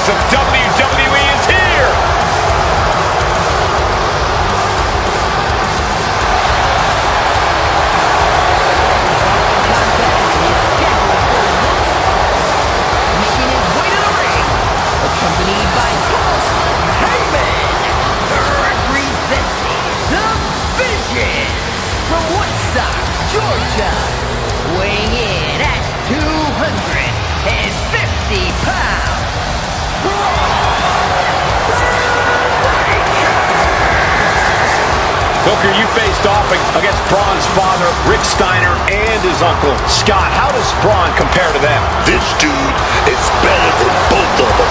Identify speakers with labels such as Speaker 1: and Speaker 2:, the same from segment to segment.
Speaker 1: of WWE is here.
Speaker 2: Making his way to the ring, accompanied by Paul Heyman, representing the Vision from Woodstock, Georgia, weighing in at 250 pounds.
Speaker 1: Booker, you faced off against Bron's father, Rick Steiner, and his uncle, Scott. How does Bron compare to them?
Speaker 3: This dude is better than both of them.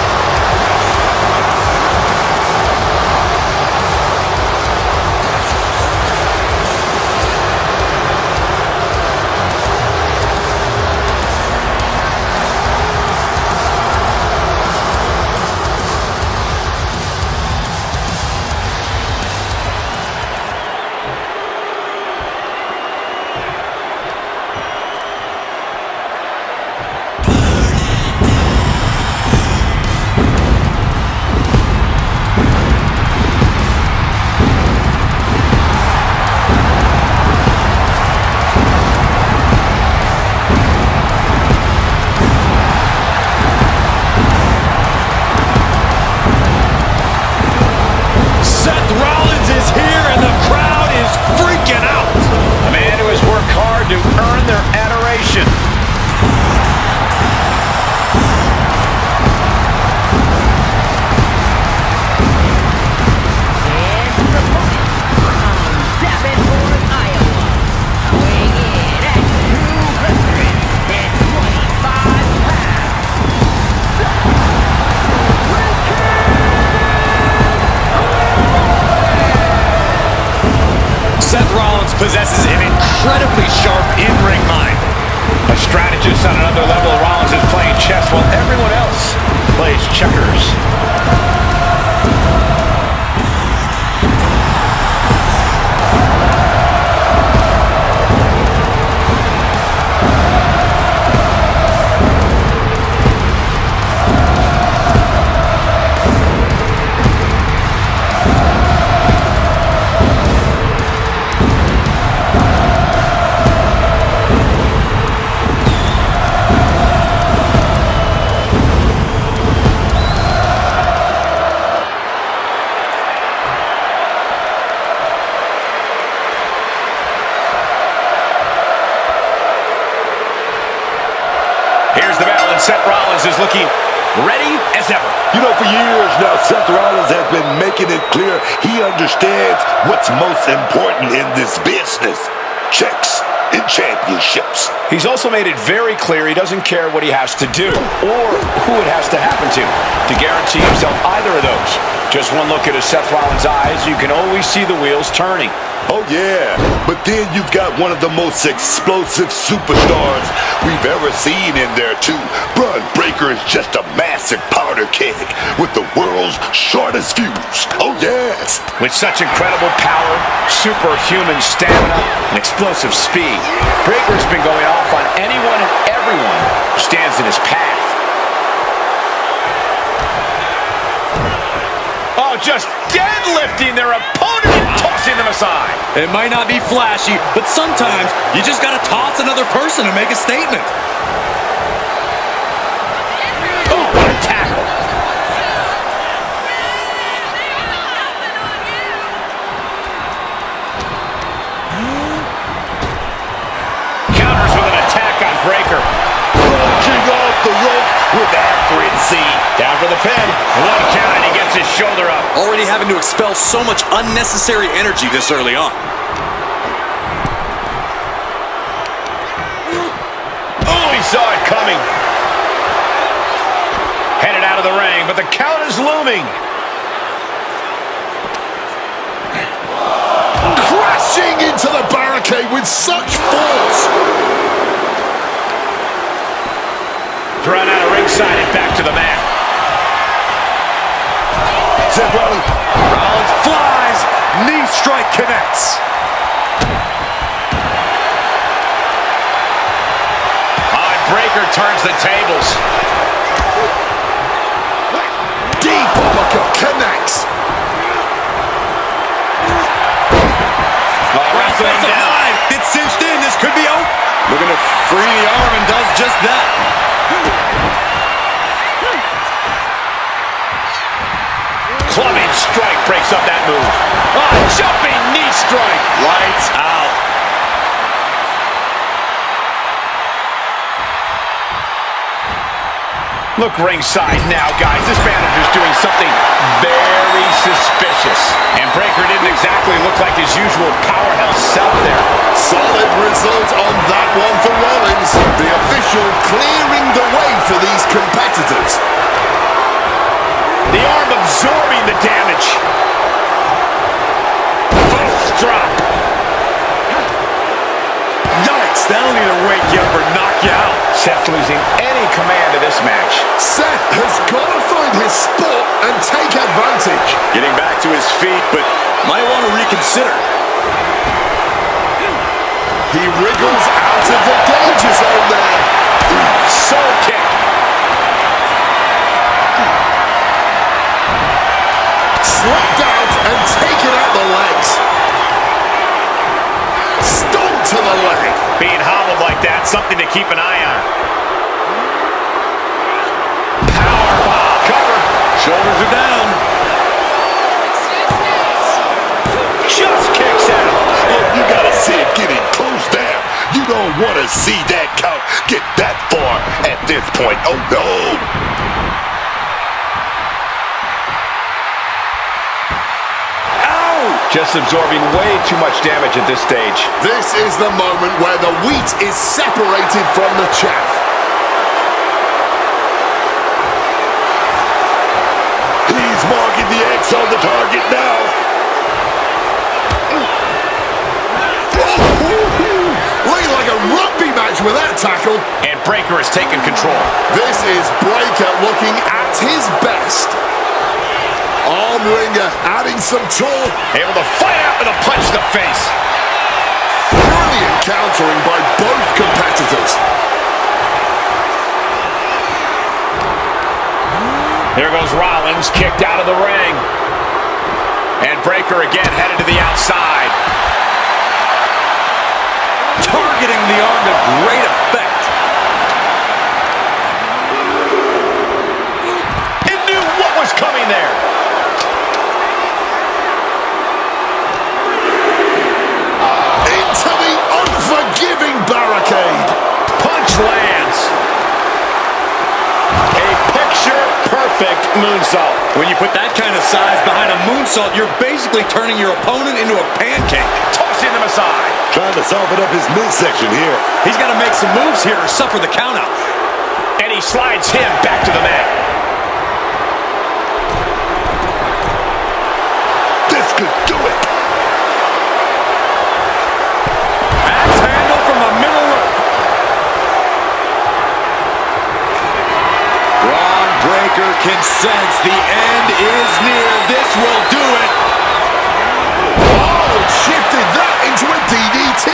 Speaker 1: Seth Rollins is here and the crowd is freaking out. A man who has worked hard to earn their adoration.
Speaker 2: And his opponent from Davenport, Iowa, weighing in at 225 pounds.
Speaker 1: Seth Rollins possesses an incredibly sharp in-ring mind. A strategist on another level, Rollins is playing chess while everyone else plays checkers. Here's the bell, and Seth Rollins is looking ready as ever.
Speaker 3: You know, for years now, Seth Rollins has been making it clear he understands what's most important in this business. Checks and championships.
Speaker 1: He's also made it very clear he doesn't care what he has to do or who it has to happen to guarantee himself either of those. Just one look at Seth Rollins' eyes, you can always see the wheels turning.
Speaker 3: Oh, yeah. But then you've got one of the most explosive superstars we've ever seen in there, too. Bron Breakker is just a massive powder keg with the world's shortest fuse. Oh, yes.
Speaker 1: With such incredible power, superhuman stamina, and explosive speed, Breakker's been going off on anyone and everyone who stands in his path. Oh, just deadlifting their opponent and tossing them aside.
Speaker 4: It might not be flashy, but sometimes you just gotta toss another person to make a statement.
Speaker 1: Oh, what a tackle. Counters with an attack on Breakker.
Speaker 3: Launching off the rope with accuracy.
Speaker 1: Down for the pin. One count and he gets his shoulder up.
Speaker 4: Already having to expel so much unnecessary energy this early on.
Speaker 1: Oh, he saw it coming. Headed out of the ring, but the count is looming.
Speaker 3: Crashing into the barricade with such force.
Speaker 1: Thrown out of ringside and back to the mat.
Speaker 3: Seth Rollins.
Speaker 1: Rollins flies. Knee strike connects. Breakker turns the tables.
Speaker 3: connects.
Speaker 4: Wrestling him down. It's cinched in. This could be over. Looking to free the arm and does just that.
Speaker 1: Clubbing strike breaks up that move. Jumping knee strike.
Speaker 4: Lights out.
Speaker 1: Look ringside now, guys. This manager's doing something very suspicious. And Breaker didn't exactly look like his usual powerhouse self there.
Speaker 3: Solid result on that one for Rollins. The official clearing the way for these competitors.
Speaker 1: The arm absorbing the damage. Post drop.
Speaker 4: Yikes, that'll either wake you up or knock you out.
Speaker 1: Seth losing any command of this match.
Speaker 3: Seth has got to find his spot and take advantage.
Speaker 4: Getting back to his feet, but might want to reconsider.
Speaker 3: He wriggles out of the danger zone there.
Speaker 1: Soul kick.
Speaker 3: Slipped out and taken out the legs. Stomp to the leg.
Speaker 1: Being hobbled like that, something to keep an eye on. Powerbomb. Cover.
Speaker 4: Shoulders are down.
Speaker 1: Just kicks out.
Speaker 3: Oh, you gotta see it getting close down. You don't want to see that count get that far at this point. Oh, no.
Speaker 1: Just absorbing way too much damage at this stage.
Speaker 3: This is the moment where the wheat is separated from the chaff. He's marking the X on the target now. Looking like a rugby match with that tackle.
Speaker 1: And Breaker has taken control.
Speaker 3: This is Breaker looking at his best. Arm wringer adding some toll.
Speaker 1: Able to fight out with a punch to the face.
Speaker 3: Brilliant countering by both competitors.
Speaker 1: There goes Rollins, kicked out of the ring. And Breaker again headed to the outside.
Speaker 4: Targeting the arm to great effect.
Speaker 1: He knew what was coming there.
Speaker 3: Into the unforgiving barricade.
Speaker 1: Punch lands. A picture-perfect moonsault.
Speaker 4: When you put that kind of size behind a moonsault, you're basically turning your opponent into a pancake.
Speaker 1: Tossing them aside.
Speaker 3: Trying to soften up his midsection here.
Speaker 4: He's got to make some moves here or suffer the countout.
Speaker 1: And he slides him back to the mat.
Speaker 3: This could do it.
Speaker 4: Axe handle from the middle rope. Bron Breaker can sense the end is near. This will do it.
Speaker 3: Oh, shifted that into a DDT.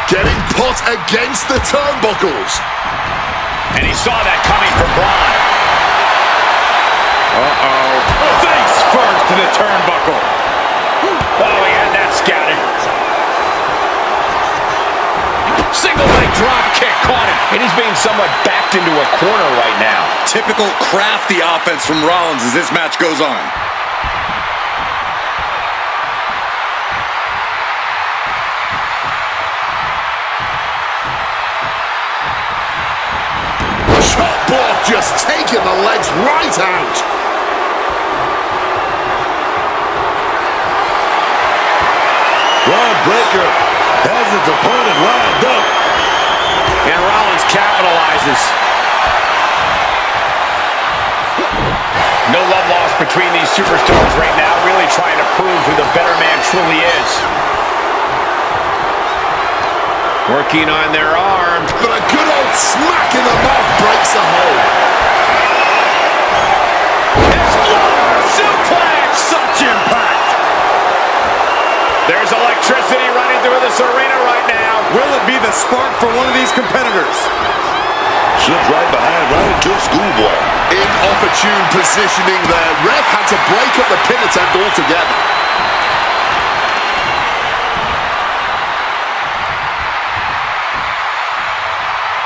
Speaker 3: Getting put against the turnbuckles.
Speaker 1: And he saw that coming from Bron.
Speaker 4: Uh-oh. Face first to the turnbuckle.
Speaker 1: Oh, he had that scouted. Single leg drop kick caught him. And he's being somewhat backed into a corner right now.
Speaker 4: Typical crafty offense from Rollins as this match goes on.
Speaker 3: Chop block just taking the legs right out. Bron Breaker has its opponent lined up.
Speaker 1: And Rollins capitalizes. No love lost between these superstars right now, really trying to prove who the better man truly is. Working on their arm.
Speaker 3: But a good old smack in the mouth breaks the hold.
Speaker 1: Exploder suplex!
Speaker 4: Such impact.
Speaker 1: this arena right now.
Speaker 4: Will it be the spark for one of these competitors?
Speaker 3: Slipped right behind, right into a schoolboy.
Speaker 5: Inopportune positioning there. Ref had to break up the pin attempt altogether.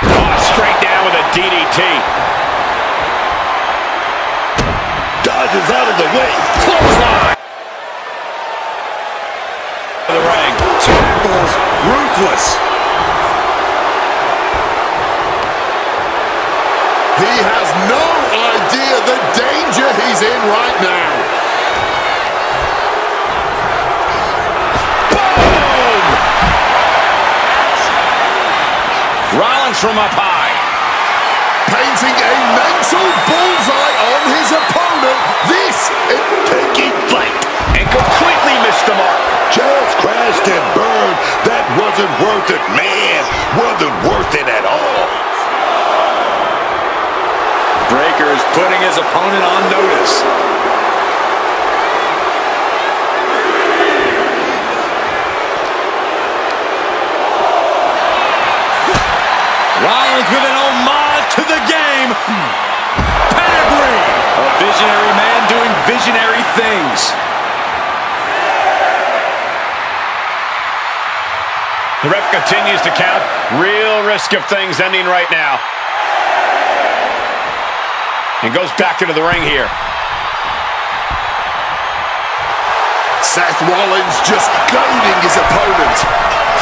Speaker 1: Oh, straight down with a DDT.
Speaker 3: Dodges out of the way.
Speaker 1: Clothesline. The ring.
Speaker 4: Tackles ruthless.
Speaker 5: He has no idea the danger he's in right now.
Speaker 1: Boom! Rollins from up high.
Speaker 5: Painting a mental bullseye on his opponent. This is
Speaker 3: Taking flight.
Speaker 1: And completely missed the mark.
Speaker 3: Just crashed and burned. That wasn't worth it, man. Wasn't worth it at all.
Speaker 4: Breaker is putting his opponent on notice. Rollins with an homage to the game. Pedigree. A visionary man doing visionary things.
Speaker 1: The ref continues to count. Real risk of things ending right now. And goes back into the ring here.
Speaker 5: Seth Rollins just goading his opponent.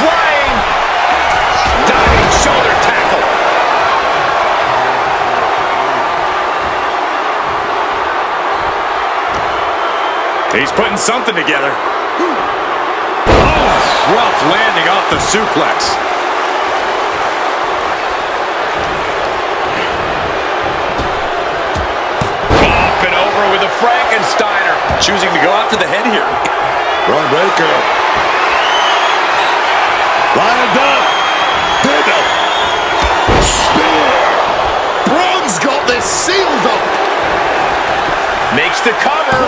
Speaker 1: Flying. Diving shoulder tackle.
Speaker 4: He's putting something together. Oh, rough landing off the suplex.
Speaker 1: Up and over with a Frankensteiner.
Speaker 4: Choosing to go after the head here.
Speaker 3: Bron Breakker. Lined up. Did a spear.
Speaker 5: Bron's got this sealed up.
Speaker 1: Makes the cover.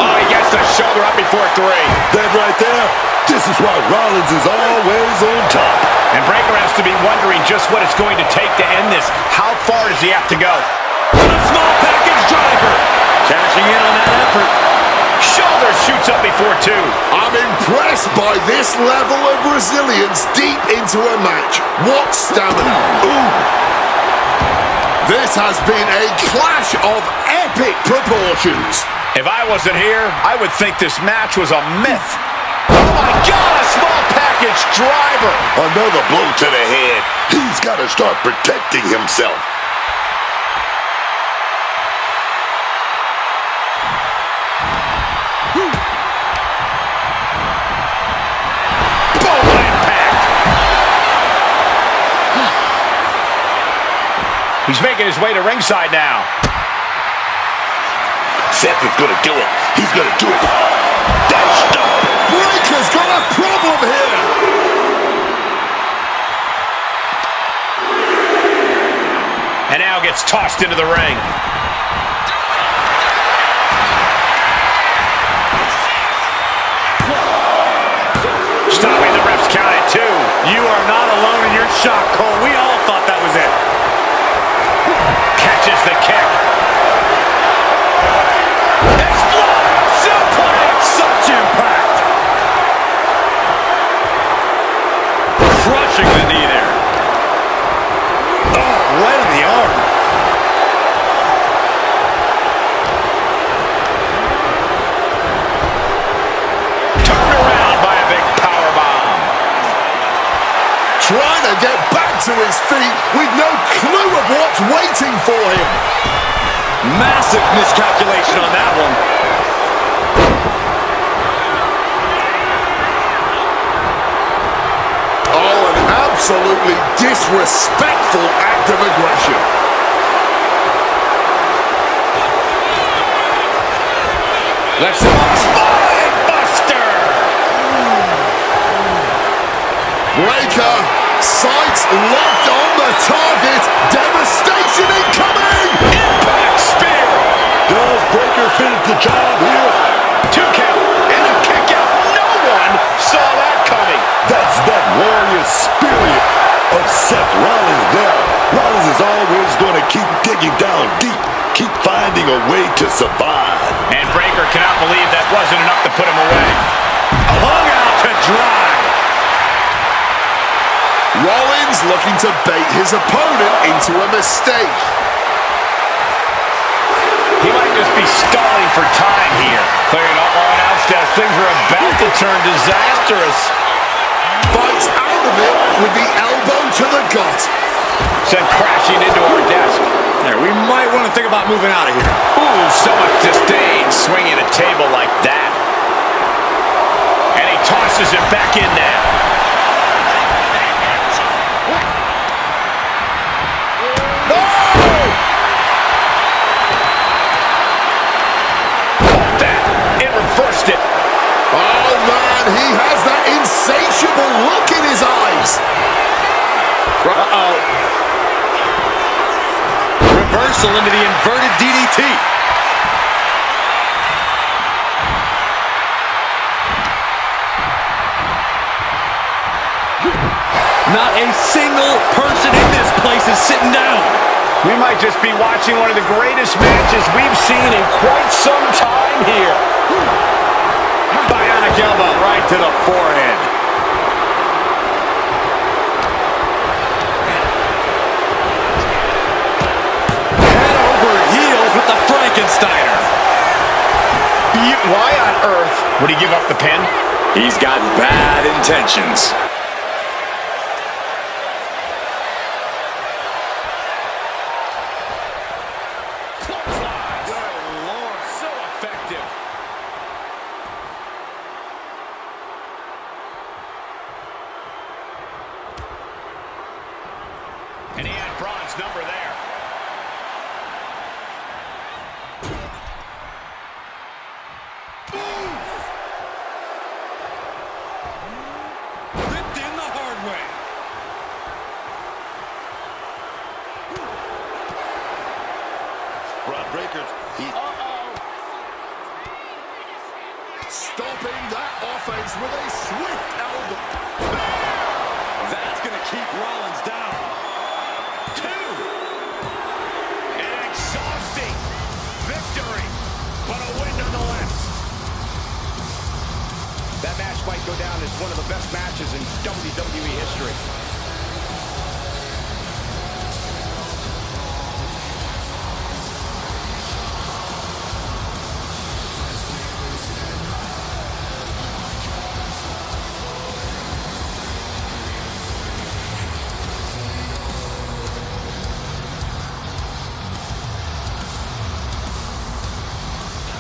Speaker 1: Oh, he gets the shoulder up before 3.
Speaker 3: That right there. This is why Rollins is always on top.
Speaker 1: And Breakker has to be wondering just what it's going to take to end this. How far does he have to go?
Speaker 4: A small package driver. Cashing in on that effort.
Speaker 1: Shoulder shoots up before 2.
Speaker 5: I'm impressed by this level of resilience deep into a match. What stamina. Ooh. This has been a clash of epic proportions.
Speaker 1: If I wasn't here, I would think this match was a myth. Oh my God, a small package driver.
Speaker 3: Another blow to the head. He's got to start protecting himself.
Speaker 1: Boom, impact. He's making his way to ringside now.
Speaker 3: Seth is going to do it. He's going to do it. Dashed up.
Speaker 5: Breaker's got a problem here.
Speaker 1: And now gets tossed into the ring. Stopping the ref's count at 2.
Speaker 4: You are not alone in your shock, Cole. We all thought that was it.
Speaker 1: Catches the kick. Explode! Suplex!
Speaker 4: Such impact. Crushing the knee there. Oh, right in the arm.
Speaker 1: Turned around by a big powerbomb.
Speaker 5: Trying to get back to his feet with no clue of what's waiting for him.
Speaker 4: Massive miscalculation on that one.
Speaker 5: Oh, an absolutely disrespectful act of aggression.
Speaker 1: Let's Spine Buster!
Speaker 5: Breaker, sights locked on the target. Devastation incoming!
Speaker 1: Impact spear!
Speaker 3: Does Breakker finish the job here?
Speaker 1: 2 count and a kick out. No one saw
Speaker 3: digging down deep. Keep finding a way to survive.
Speaker 1: And Breaker cannot believe that wasn't enough to put him away.
Speaker 4: Hung out to dry.
Speaker 5: Rollins looking to bait his opponent into a mistake.
Speaker 1: He might just be stalling for time here. Clearing up all announced as things are about to turn disastrous.
Speaker 5: Fights out of it with the elbow to the gut.
Speaker 1: Sent crashing into our desk.
Speaker 4: There, we might want to think about moving out of here.
Speaker 1: Ooh, so much disdain swinging a table like that. And he tosses it back in now. Reversed it.
Speaker 5: Oh man, he has that insatiable look in his eyes.
Speaker 4: Uh-oh. Reversal into the inverted DDT. Not a single person in this place is sitting down.
Speaker 1: We might just be watching one of the greatest matches we've seen in quite some time here.
Speaker 4: Bionic elbow right to the forehead. Head over heels with the Frankensteiner.
Speaker 1: Why on earth would he give up the pin?
Speaker 4: He's got bad intentions.
Speaker 1: And he had Bron's number there.
Speaker 4: Ripped in the hard way.
Speaker 3: Bron Breaker's.
Speaker 5: Stopping that offense with a swift elbow.
Speaker 4: That's going to keep Rollins down.
Speaker 1: An exhausting victory, but a win nonetheless. That match might go down as one of the best matches in WWE history.